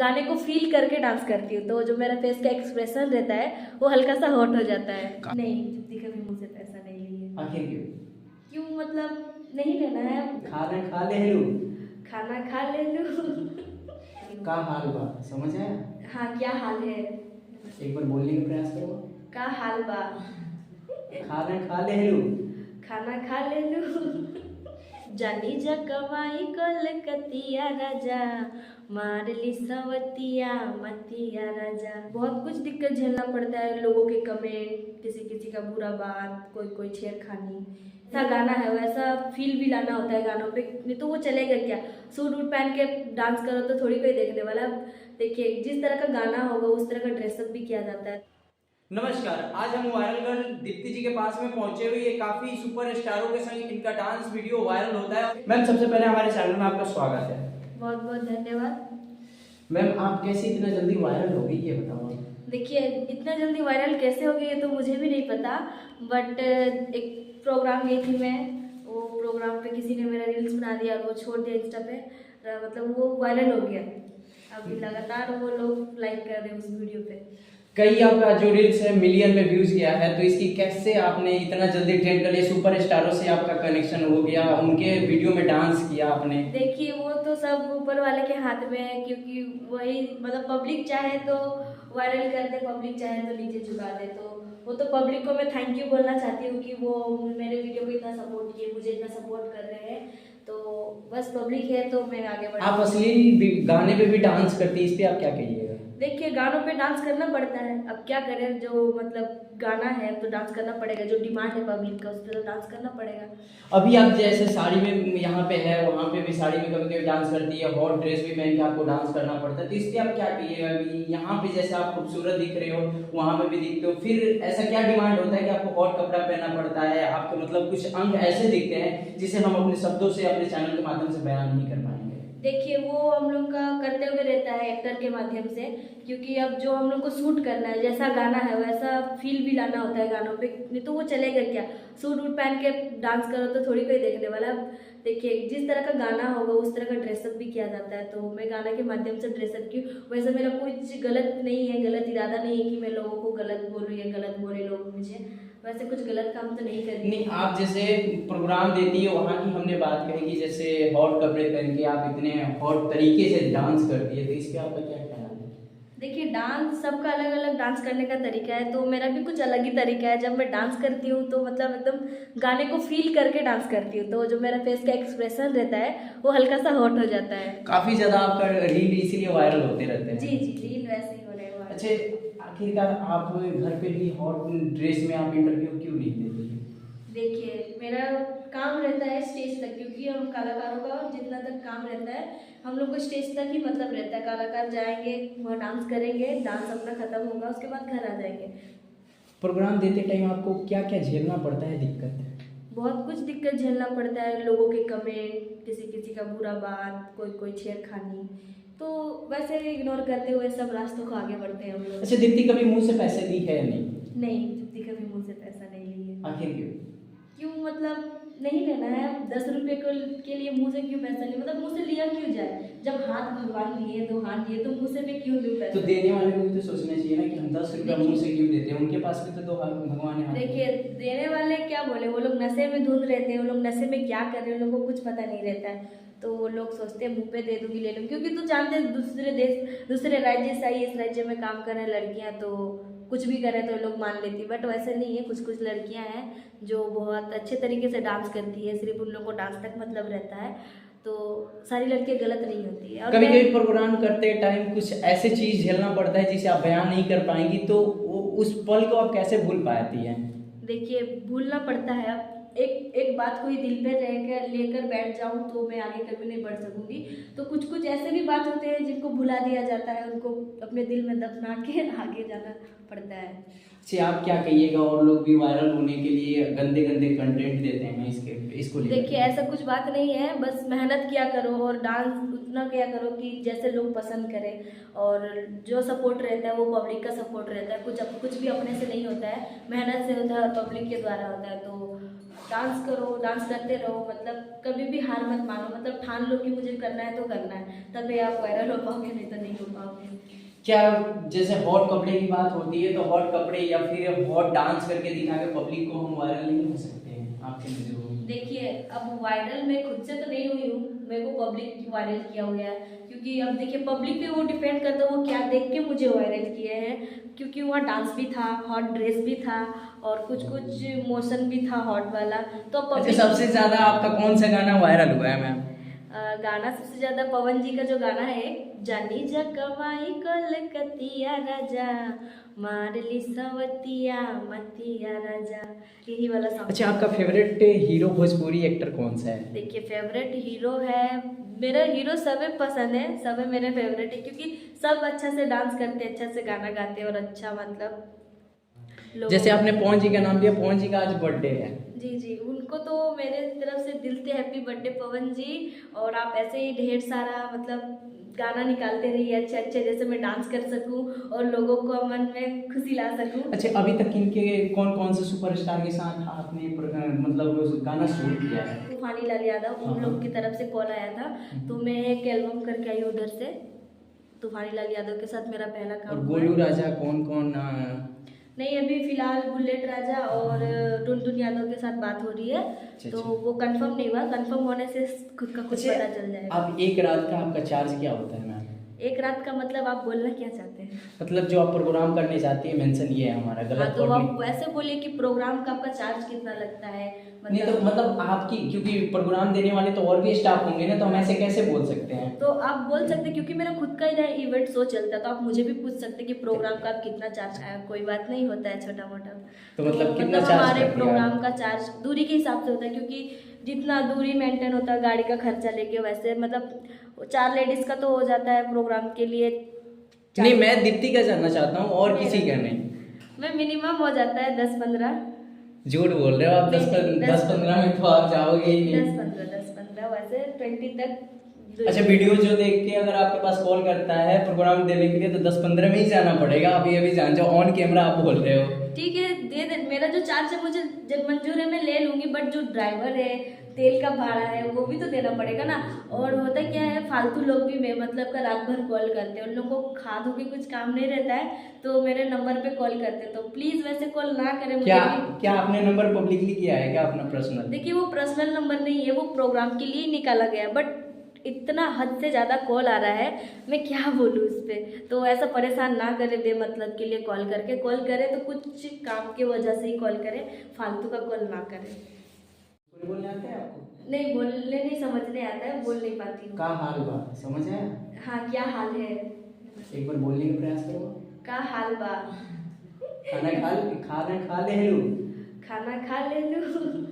गाने को फील करके डांस करती हूँ, तो जो मेरा फेस का एक्सप्रेशन रहता है वो हल्का सा हॉट हो जाता है। नहीं, दीप्ति कभी मुझसे पैसा नहीं ली है। आखिर क्यों? क्यों मतलब नहीं लेना है। खाना खा ले लू, खाना खा ले लूँ। का हाल बा समझ आया? हाँ, क्या हाल है? एक बार बोलने का प्रयास करो। का हाल बा। खाना खा ले लू, खाना खा ले लूँ। जानी जा कमाई कलकतिया राजा, मार ली सवतिया मतिया राजा। बहुत कुछ दिक्कत झेलना पड़ता है, लोगों के कमेंट, किसी किसी का बुरा बात, कोई कोई छेड़खानी। ऐसा गाना है वैसा फील भी लाना होता है गानों पे, नहीं तो वो चलेगा क्या। सूट वूट पहन के डांस करो तो थोड़ी कोई देखने वाला। देखिए जिस तरह का गाना होगा उस तरह का ड्रेसअप भी किया जाता है। नमस्कार, आज हम वायरल गर्ल दीप्ति जी के पास में पहुंचे हुए। ये काफी सुपर स्टारों के संग इनका डांस वीडियो वायरल होता है। मैम सबसे पहले हमारे चैनल में आपका स्वागत है। बहुत बहुत धन्यवाद। मैम आप कैसे इतना जल्दी वायरल हो गई ये बताओ। देखिए इतना जल्दी वायरल कैसे हो गई ये तो मुझे भी नहीं पता, बट एक प्रोग्राम गई थी मैं, वो प्रोग्राम पे किसी ने मेरा रील्स बना दिया और वो छोड़ दिया इंस्टा पे, मतलब वो वायरल हो गया। अभी लगातार वो लोग लाइक कर रहे हैं उस वीडियो पे। कई आपका जो रील्स है मिलियन में व्यूज गया है, तो इसकी कैसे आपने इतना जल्दी ट्रेंड कर लिया? सुपर स्टारों से आपका कनेक्शन हो गया, उनके वीडियो में डांस किया आपने। देखिए वो तो सब ऊपर वाले के हाथ में है, क्योंकि वही मतलब पब्लिक चाहे तो वायरल कर दे, पब्लिक चाहे तो नीचे झुका दे। तो वो तो पब्लिक को मैं थैंक यू बोलना चाहती हूँ कि वो मेरे वीडियो को इतना सपोर्ट किए, मुझे इतना सपोर्ट कर रहे हैं। तो बस पब्लिक है तो मैं आगे बढ़। आप अश्लील गाने पे भी डांस करती है, इस पे आप क्या कहिएगा? देखिए गानों पे डांस करना पड़ता है, अब क्या करें, जो मतलब गाना है तो डांस करना पड़ेगा, जो डिमांड है पब्लिक का उस पर तो डांस करना पड़ेगा। अभी आप जैसे साड़ी में यहाँ पे है, वहाँ पे भी साड़ी में कभी कभी डांस करती है, हॉट ड्रेस भी पहन के आपको डांस करना पड़ता है, तो इस पे आप क्या कहिएगा? अभी यहाँ पे जैसे आप खूबसूरत दिख रहे हो, वहाँ पे भी दिखते हो, फिर ऐसा क्या डिमांड होता है कि आपको हॉट कपड़ा पहनना पड़ता है? आपके मतलब कुछ अंग ऐसे दिखते हैं जिसे हम अपने शब्दों से अपने चैनल के माध्यम से बयान नहीं कर पाएंगे। देखिए वो हम लोग का करते हुए रहता है एक्टर के माध्यम से, क्योंकि अब जो हम लोग को शूट करना है, जैसा गाना है वैसा फील भी लाना होता है गानों पे, नहीं तो वो चलेगा क्या। सूट वूट पहन के डांस करो तो थोड़ी कोई देखने वाला। देखिए जिस तरह का गाना होगा उस तरह का ड्रेसअप भी किया जाता है, तो मैं गाना के माध्यम से ड्रेसअप की। वैसे मेरा कुछ गलत नहीं है, गलत इरादा नहीं है कि मैं लोगों को गलत बोलूँ या गलत बोले लोग मुझे, वैसे कुछ गलत काम तो नहीं कर रही। नहीं, आप जैसे प्रोग्राम देती है वहाँ की हमने बात कही कि जैसे हॉट कपड़े पहन के आप इतने हॉट तरीके से डांस करती है, तो इस पे आपका क्या ख्याल है? देखिए डांस सबका अलग अलग डांस करने का तरीका है, तो मेरा भी कुछ अलग ही तरीका है। जब मैं डांस करती हूँ तो मतलब एकदम गाने को फील करके डांस करती हूँ, तो जो मेरा फेस का एक्सप्रेशन रहता है वो हल्का सा हॉट हो जाता है। काफी ज्यादा आपका रील इसीलिए वायरल होते रहते हैं। जी जी, रील वैसे ही हो रहे हैं। अच्छा, आखिरकार आप घर पे भी हॉट ड्रेस में आप इंटरव्यू क्यों नहीं देती? देखिए मेरा काम रहता है स्टेज तक, क्योंकि हम कलाकारों का जितना तक काम रहता है हम लोग को स्टेज तक ही मतलब रहता है। कलाकार जाएंगे वहाँ डांस करेंगे, डांस अपना खत्म होगा, उसके बाद घर आ जाएंगे। प्रोग्राम देते टाइम आपको क्या क्या झेलना पड़ता है दिक्कत? बहुत कुछ दिक्कत झेलना पड़ता है, लोगों के कमेंट, किसी किसी का बुरा बात, कोई कोई छेड़खानी। तो वैसे इग्नोर करते हुए सब रास्तों को आगे बढ़ते हैं हम लोग। अच्छा, दीप्ति कभी मुंह से पैसे दी है या नहीं? नहीं, दीप्ति कभी मुझसे पैसा नहीं ली है। आखिर क्यों? क्यों मतलब नहीं लेना है। 10 रुपये के लिए मुँह से क्यों पैसा लिए, मतलब मुँह से लिया क्यों जाए। जब हाथ भगवान लिए, दो हाथ लिए, तो मुँह से मैं क्यों दूँ पैसा। तो देने वाले को भी तो सोचना चाहिए ना कि हम 10 रुपया मुंह से क्यों देते हैं, उनके पास भी तो दो हाथ भगवान है। देखिए देने वाले क्या बोले, वो लोग नशे में धुंध रहते हैं, वो लोग नशे में क्या कर रहे हैं उन लोगों को कुछ पता नहीं रहता है। तो वो लोग सोचते हैं मुंह पे दे दूंगी ले लूँगी, क्योंकि तू जानते हैं दूसरे देश दूसरे राज्य से आई, इस राज्य में काम कर रहे हैं लड़कियाँ, तो कुछ भी करें तो लोग मान लेती। बट वैसे नहीं है, कुछ कुछ लड़कियाँ हैं जो बहुत अच्छे तरीके से डांस करती है, सिर्फ उन लोगों को डांस तक मतलब रहता है, तो सारी लड़कियाँ गलत नहीं होती है। और कभी कभी प्रोग्राम करते टाइम कुछ ऐसे चीज झेलना पड़ता है जिसे आप बयान नहीं कर पाएंगी, तो उस पल को आप कैसे भूल पाती हैं? देखिए भूलना पड़ता है। अब एक बात को ही दिल पे रहकर लेकर बैठ जाऊं तो मैं आगे कभी नहीं बढ़ सकूंगी। तो कुछ कुछ ऐसे भी बात होते हैं जिनको भुला दिया जाता है, उनको अपने दिल में दफना के आगे जाना पड़ता है। अच्छा, आप क्या कहिएगा? और लोग भी वायरल होने के लिए गंदे गंदे कंटेंट देते हैं इसको लेकर। देखिए ऐसा कुछ बात नहीं है, बस मेहनत किया करो और डांस उतना किया करो कि जैसे लोग पसंद करें, और जो सपोर्ट रहता है वो पब्लिक का सपोर्ट रहता है। कुछ भी अपने से नहीं होता है, मेहनत से होता है और पब्लिक के द्वारा होता है। तो डांस करो, डांस करते रहो, मतलब कभी भी हार मत मानो, मतलब ठान लो कि मुझे करना है तो करना है, तभी आप वायरल हो पाओगे, नहीं तो नहीं हो पाओगे। क्या जैसे हॉट कपड़े की बात होती है तो हॉट कपड़े या फिर हॉट डांस करके दिखा के पब्लिक को हम वायरल नहीं कर सकते हैं आपके नजरों में? देखिए, अब वायरल मैं खुद से तो नहीं हुई हूँ, मेरे को पब्लिक वायरल किया हुआ है, क्योंकि अब देखिए पब्लिक पे वो डिपेंड करता है वो क्या देख के मुझे वायरल किए हैं, क्योंकि वहाँ डांस भी था, हॉट ड्रेस भी था और कुछ कुछ मोशन भी था हॉट वाला, तो अच्छा, पब्लिक। सबसे ज्यादा आपका कौन सा गाना वायरल हुआ है मैम? गाना सबसे ज्यादा पवन जी का जो गाना है, जानी जा कमाई कलकतिया राजा, मार ली सवतिया मतिया राजा, यही वाला सॉन्ग। अच्छा, आपका फेवरेट हीरो भोजपुरी एक्टर कौन सा है? देखिए, फेवरेट हीरो है मेरा, हीरो सब पसंद है, सब मेरे फेवरेट है, क्योंकि सब अच्छा से डांस करते हैं, अच्छा से गाना गाते हैं और अच्छा मतलब जैसे आपने पवन जी का नाम लिया, पवन जी का आज बर्थडे है। जी जी, उनको तो मेरे तरफ से दिल से हैप्पी बर्थडे पवन जी, और आप ऐसे ही ढेर सारा मतलब गाना निकालते रहिए अच्छे अच्छे, जैसे मैं डांस कर सकूं और लोगों को मन में खुशी ला सकूं। अच्छा, अभी तक किनके कौन कौन से सुपरस्टार के साथ आपने मतलब गाना शूट किया है? तूफानी लाल यादव, उन लोग की तरफ से कॉल आया था, तो मैं एक एल्बम करके आई उधर से, तूफानी लाल यादव के साथ मेरा पहला काम और हुआ है। गोलू राजा कौन कौन? नहीं, अभी फिलहाल बुलेट राजा और टुनटुन यादव के साथ बात हो रही है, तो अच्छा। वो कंफर्म नहीं हुआ, कंफर्म होने से खुद का कुछ अच्छा, पता चल जाएगा। अब एक रात का आपका चार्ज क्या होता है मैम? एक रात का मतलब आप बोलना क्या चाहते हैं? मतलब जो आप प्रोग्राम करने जाती है, मेंशन ये है हमारा, हाँ, गलत तो थोड़ी आप नहीं। वैसे बोलिए कि प्रोग्राम का आपका चार्ज कितना लगता है, नहीं तो मतलब आपकी, क्योंकि प्रोग्राम देने वाले तो और भी स्टाफ होंगे ना, तो हम ऐसे कैसे बोल सकते हैं? तो आप बोल सकते हैं, क्योंकि मेरा खुद का ही इवेंट शो चलता है, तो आप मुझे भी पूछ सकते हैं कि प्रोग्राम का आप कितना चार्ज आया, कोई बात नहीं होता है छोटा मोटा। तो मतलब कितना चार्ज हमारे करती है प्रोग्राम आप? का चार्ज दूरी के हिसाब से होता है, क्योंकि जितना दूरी मेंटेन होता है गाड़ी का खर्चा लेके, वैसे मतलब 4 लेडीज का तो हो जाता है प्रोग्राम के लिए। नहीं, मैं दीप्ति का जानना चाहता हूँ और किसी का नहीं। मैं मिनिमम हो जाता है 10-15। झूठ बोल रहे हो आप, 10-15 में तो आप जाओगे ही नहीं। 10-15 वैसे 20 तक। अच्छा, वीडियो जो देख के अगर आपके पास कॉल करता है प्रोग्राम देने के लिए तो 10-15 में ही जाना पड़ेगा, आप ये भी जान जाओ, ऑन कैमरा आप बोल रहे हो। ठीक है, दे दे, मेरा जो चार्ज है मुझे जब मंजूर है मैं ले लूंगी, बट जो ड्राइवर है, तेल का भाड़ा है, वो भी तो देना पड़ेगा ना। और होता क्या है, फालतू लोग भी मैं मतलब का रात भर कॉल करते हैं, उन लोगों को खा धो के कुछ काम नहीं रहता है, तो मेरे नंबर पे कॉल करते हैं, तो प्लीज़ वैसे कॉल ना करें मुझे। क्या आपने नंबर पब्लिकली किया है क्या अपना पर्सनल? देखिए, वो पर्सनल नंबर नहीं है, वो प्रोग्राम के लिए निकाला गया, बट इतना हद से ज़्यादा कॉल आ रहा है, मैं क्या बोलूँ इस पर। तो ऐसा परेशान ना करें बेमतलब के लिए कॉल करके, कॉल करें तो कुछ काम की वजह से ही कॉल करें, फालतू का कॉल ना करें। बोलने आता है आपको? नहीं, बोलने नहीं समझने आता है, बोल नहीं पाती हूँ। का हाल बा, समझ आया? हाँ, क्या हाल है? एक बार बोलने का प्रयास करो। का हाल बा? खाना खा ले हेलो। खाना खा ले लूँ।